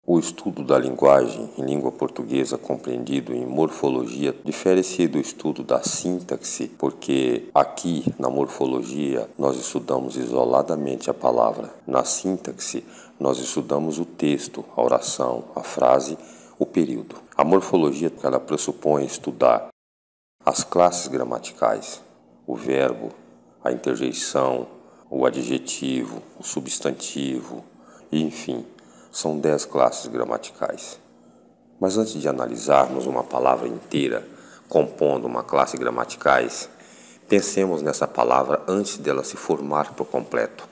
O estudo da linguagem em língua portuguesa compreendido em morfologia difere-se do estudo da sintaxe, porque aqui na morfologia nós estudamos isoladamente a palavra. Na sintaxe nós estudamos o texto, a oração, a frase, o período. A morfologia ela pressupõe estudar as classes gramaticais, o verbo, a interjeição, o adjetivo, o substantivo, enfim. São 10 classes gramaticais. Mas antes de analisarmos uma palavra inteira compondo uma classe gramaticais, pensemos nessa palavra antes dela se formar por completo.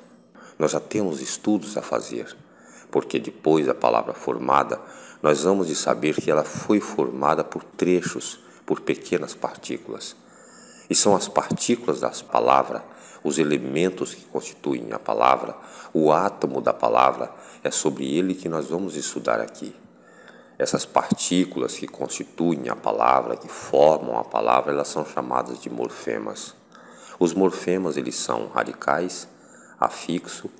Nós já temos estudos a fazer, porque depois da palavra formada, nós vamos de saber que ela foi formada por trechos, por pequenas partículas. E são as partículas das palavras, os elementos que constituem a palavra, o átomo da palavra, é sobre ele que nós vamos estudar aqui. Essas partículas que constituem a palavra, que formam a palavra, elas são chamadas de morfemas. Os morfemas, eles são radicais, afixo,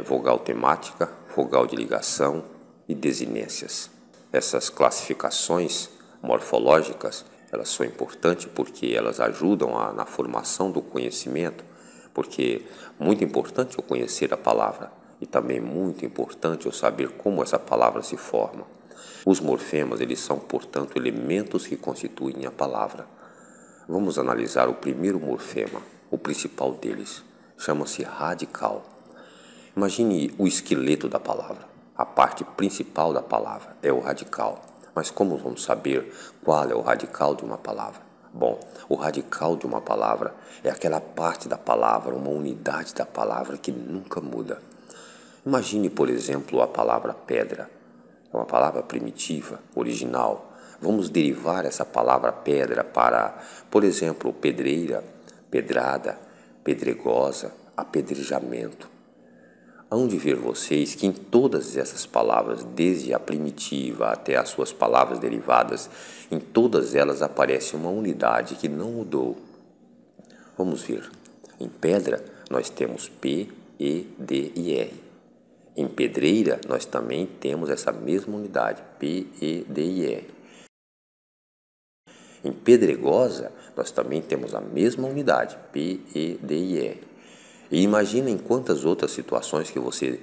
vogal temática, vogal de ligação e desinências. Essas classificações morfológicas, elas são importantes porque elas ajudam na formação do conhecimento, porque é muito importante eu conhecer a palavra e também muito importante eu saber como essa palavra se forma. Os morfemas, eles são, portanto, elementos que constituem a palavra. Vamos analisar o primeiro morfema, o principal deles, chama-se radical. Imagine o esqueleto da palavra, a parte principal da palavra é o radical. Mas como vamos saber qual é o radical de uma palavra? Bom, o radical de uma palavra é aquela parte da palavra, uma unidade da palavra que nunca muda. Imagine, por exemplo, a palavra pedra. É uma palavra primitiva, original. Vamos derivar essa palavra pedra para, por exemplo, pedreira, pedrada, pedregosa, apedrejamento. Hão de ver vocês que em todas essas palavras, desde a primitiva até as suas palavras derivadas, em todas elas aparece uma unidade que não mudou. Vamos ver. Em pedra, nós temos P, E, D e R. Em pedreira, nós também temos essa mesma unidade, P, E, D e R. Em pedregosa, nós também temos a mesma unidade, P, E, D e R. E imagina em quantas outras situações que você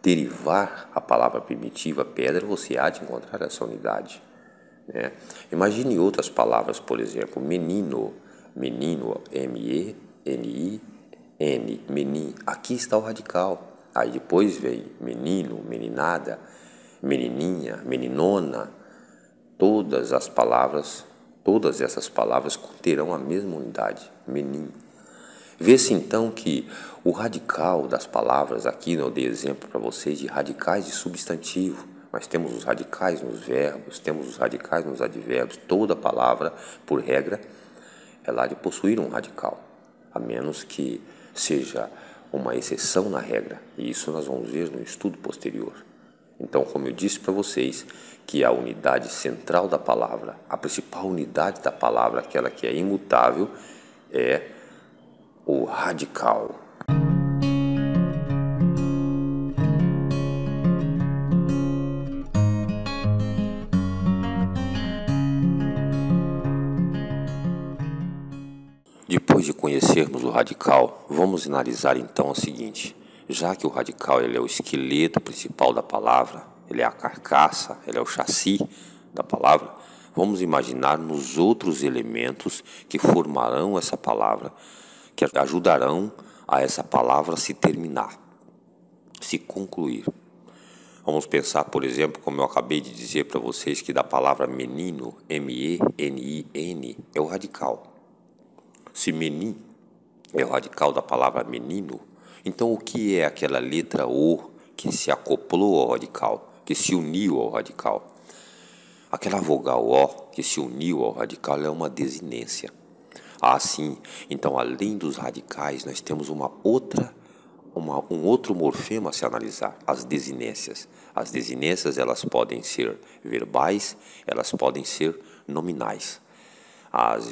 derivar a palavra primitiva pedra, você há de encontrar essa unidade. Imagine outras palavras, por exemplo, menino, menino, M-E-N-I-N, menin. Aqui está o radical. Aí depois vem menino, meninada, menininha, meninona. Todas essas palavras terão a mesma unidade, menin. Vê-se então que o radical das palavras, aqui eu dei exemplo para vocês de radicais de substantivo, mas temos os radicais nos verbos, temos os radicais nos advérbios, toda palavra, por regra, ela há de possuir um radical, a menos que seja uma exceção na regra, e isso nós vamos ver no estudo posterior. Então, como eu disse para vocês, que a unidade central da palavra, a principal unidade da palavra, aquela que é imutável, é o radical. Depois de conhecermos o radical, vamos analisar então o seguinte. Já que o radical ele é o esqueleto principal da palavra, ele é a carcaça, ele é o chassi da palavra, vamos imaginar nos outros elementos que formarão essa palavra, que ajudarão a essa palavra se terminar, se concluir. Vamos pensar, por exemplo, como eu acabei de dizer para vocês, que da palavra menino, M-E-N-I-N, é o radical. Se menin é o radical da palavra menino, então o que é aquela letra O que se acoplou ao radical, que se uniu ao radical? Aquela vogal O que se uniu ao radical é uma desinência. Sim, então além dos radicais nós temos um outro morfema a se analisar, as desinências. As desinências elas podem ser verbais, elas podem ser nominais. As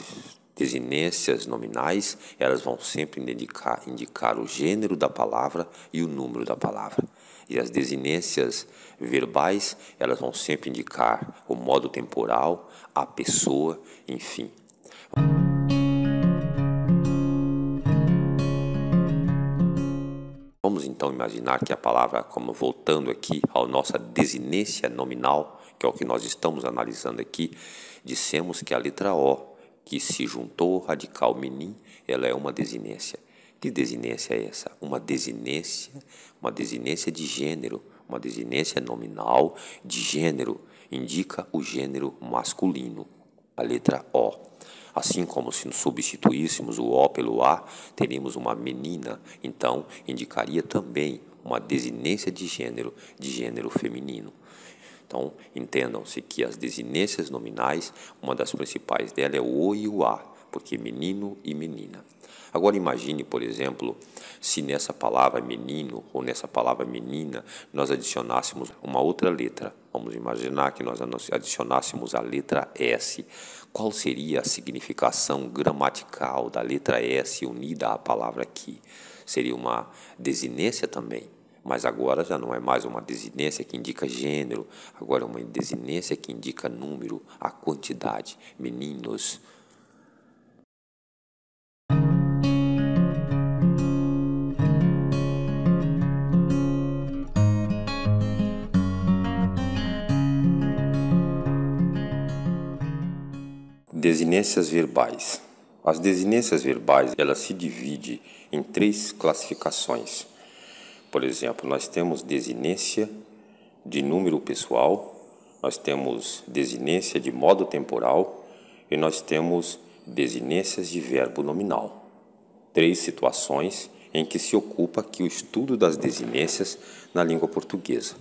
desinências nominais, elas vão sempre indicar o gênero da palavra e o número da palavra. E as desinências verbais, elas vão sempre indicar o modo temporal, a pessoa, enfim. Vamos então imaginar que a palavra, como voltando aqui à nossa desinência nominal, que é o que nós estamos analisando aqui, dissemos que a letra O, que se juntou ao radical menin, ela é uma desinência. Que desinência é essa? Uma desinência de gênero, uma desinência nominal de gênero, indica o gênero masculino, a letra O. Assim como se substituíssemos o O pelo A, teríamos uma menina, então indicaria também uma desinência de gênero feminino. Então, entendam-se que as desinências nominais, uma das principais dela é o O e o A, porque menino e menina. Agora imagine, por exemplo, se nessa palavra menino ou nessa palavra menina nós adicionássemos uma outra letra. Vamos imaginar que nós adicionássemos a letra S. Qual seria a significação gramatical da letra S unida à palavra aqui? Seria uma desinência também, mas agora já não é mais uma desinência que indica gênero, agora é uma desinência que indica número, a quantidade, meninos. Desinências verbais. As desinências verbais, elas se dividem em 3 classificações. Por exemplo, nós temos desinência de número pessoal, nós temos desinência de modo temporal e nós temos desinências de verbo nominal. 3 situações em que se ocupa aqui o estudo das desinências na língua portuguesa.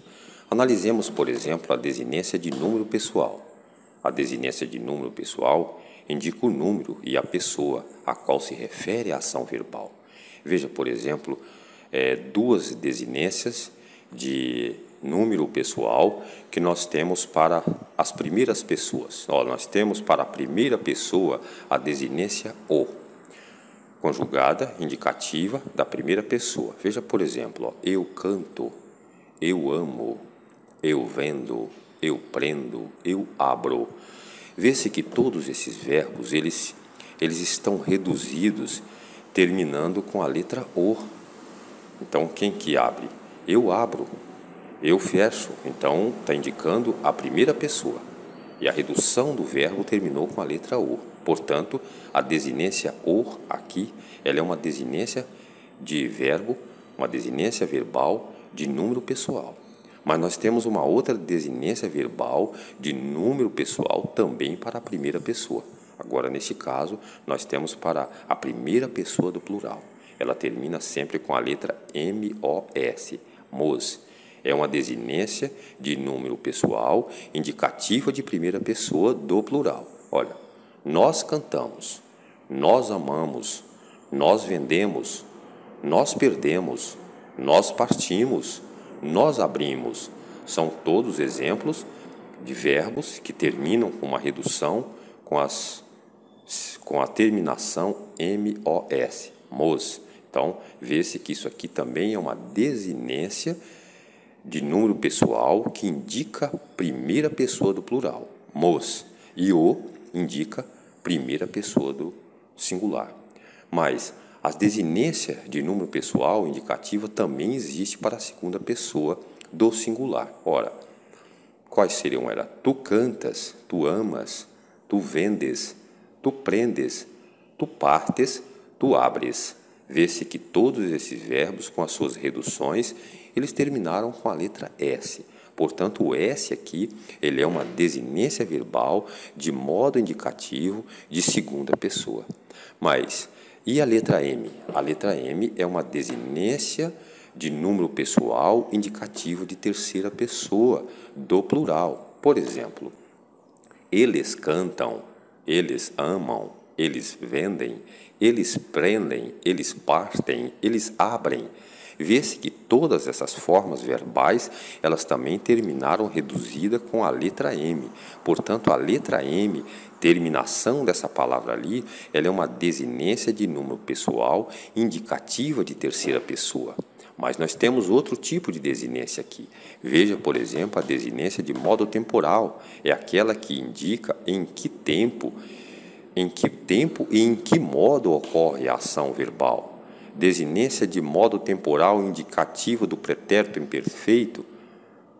Analisemos, por exemplo, a desinência de número pessoal. A desinência de número pessoal indica o número e a pessoa a qual se refere a ação verbal. Veja, por exemplo, 2 desinências de número pessoal que nós temos para as primeiras pessoas. Nós temos para a primeira pessoa a desinência o, conjugada, indicativa da primeira pessoa. Veja, por exemplo, eu canto, eu amo, eu vendo, eu prendo, eu abro. Vê-se que todos esses verbos, eles estão reduzidos, terminando com a letra O. Então, quem que abre? Eu abro, eu fecho. Então, está indicando a primeira pessoa. E a redução do verbo terminou com a letra O. Portanto, a desinência O aqui, ela é uma desinência de verbo, uma desinência verbal de número pessoal. Mas nós temos uma outra desinência verbal de número pessoal também para a primeira pessoa. Agora, nesse caso, nós temos para a primeira pessoa do plural. Ela termina sempre com a letra M-O-S, mos. É uma desinência de número pessoal indicativa de primeira pessoa do plural. Olha, nós cantamos, nós amamos, nós vendemos, nós perdemos, nós partimos, nós abrimos. São todos exemplos de verbos que terminam com uma redução com a terminação MOS, mos. Então, vê-se que isso aqui também é uma desinência de número pessoal que indica primeira pessoa do plural, mos, e o indica primeira pessoa do singular. Mas as desinências de número pessoal indicativa também existe para a segunda pessoa do singular. Ora, quais seriam elas? Tu cantas, tu amas, tu vendes, tu prendes, tu partes, tu abres. Vê-se que todos esses verbos, com as suas reduções, eles terminaram com a letra S. Portanto, o S aqui, ele é uma desinência verbal de modo indicativo de segunda pessoa. Mas, e a letra M? A letra M é uma desinência de número pessoal indicativo de terceira pessoa do plural. Por exemplo, eles cantam, eles amam, eles vendem, eles prendem, eles partem, eles abrem. vê-se que todas essas formas verbais, elas também terminaram reduzida com a letra M. Portanto, a letra M, terminação dessa palavra ali, ela é uma desinência de número pessoal indicativa de terceira pessoa. Mas nós temos outro tipo de desinência aqui. Veja, por exemplo, a desinência de modo temporal. É aquela que indica em que tempo e em que modo ocorre a ação verbal. Desinência de modo temporal indicativo do pretérito imperfeito,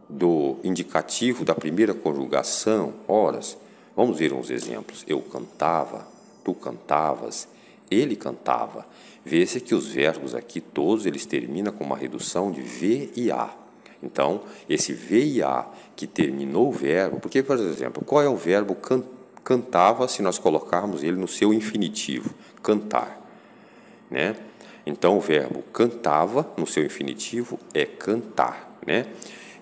do indicativo da primeira conjugação. Ora, vamos ver uns exemplos. Eu cantava, tu cantavas, ele cantava. Vê-se que os verbos aqui, todos eles terminam com uma redução de V e A. Então, esse V e A que terminou o verbo, porque, por exemplo, qual é o verbo cantava se nós colocarmos ele no seu infinitivo? Cantar, né? Então, o verbo cantava no seu infinitivo é cantar, né?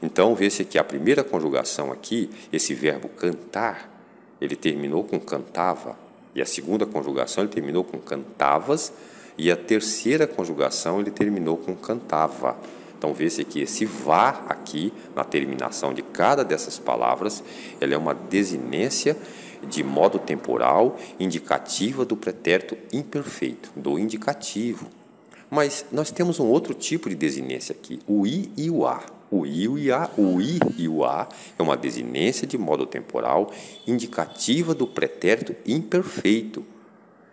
Então, vê-se que a primeira conjugação aqui, esse verbo cantar, ele terminou com cantava. E a segunda conjugação ele terminou com cantavas, e a terceira conjugação ele terminou com cantava. Então, vê-se que esse vá aqui, na terminação de cada dessas palavras, ela é uma desinência de modo temporal indicativa do pretérito imperfeito, do indicativo. Mas nós temos um outro tipo de desinência aqui, o I e o A. O I e o A é uma desinência de modo temporal indicativa do pretérito imperfeito.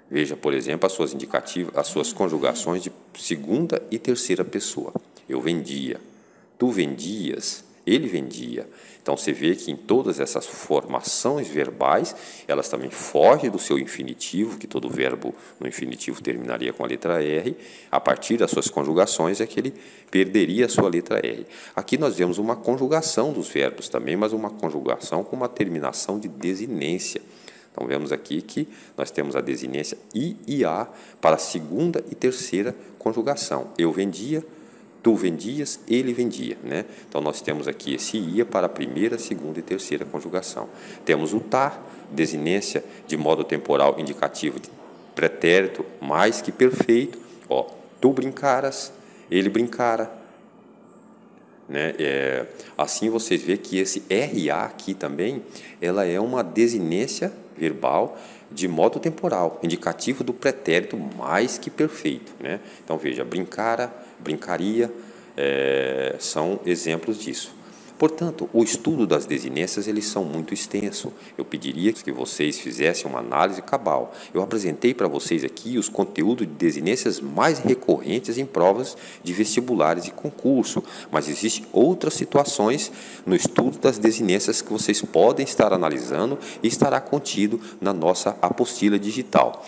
Veja, por exemplo, as suas conjugações de segunda e terceira pessoa. Eu vendia, tu vendias, ele vendia. Então, você vê que em todas essas formações verbais, elas também fogem do seu infinitivo, que todo verbo no infinitivo terminaria com a letra R. A partir das suas conjugações é que ele perderia a sua letra R. Aqui nós vemos uma conjugação dos verbos também, mas uma conjugação com uma terminação de desinência. Então, vemos aqui que nós temos a desinência I e A para a segunda e terceira conjugação. Eu vendia, tu vendias, ele vendia, né? Então, nós temos aqui esse ia para a primeira, segunda e terceira conjugação. Temos o tá, desinência de modo temporal indicativo de pretérito mais que perfeito. Ó, tu brincaras, ele brincara, né? Assim vocês veem que esse RA aqui também, ela é uma desinência verbal de modo temporal, indicativo do pretérito mais que perfeito, né? Então, veja, brincara, brincaria, são exemplos disso. Portanto, o estudo das desinências, eles são muito extenso. Eu pediria que vocês fizessem uma análise cabal. Eu apresentei para vocês aqui os conteúdos de desinências mais recorrentes em provas de vestibulares e concurso, mas existem outras situações no estudo das desinências que vocês podem estar analisando e estará contido na nossa apostila digital.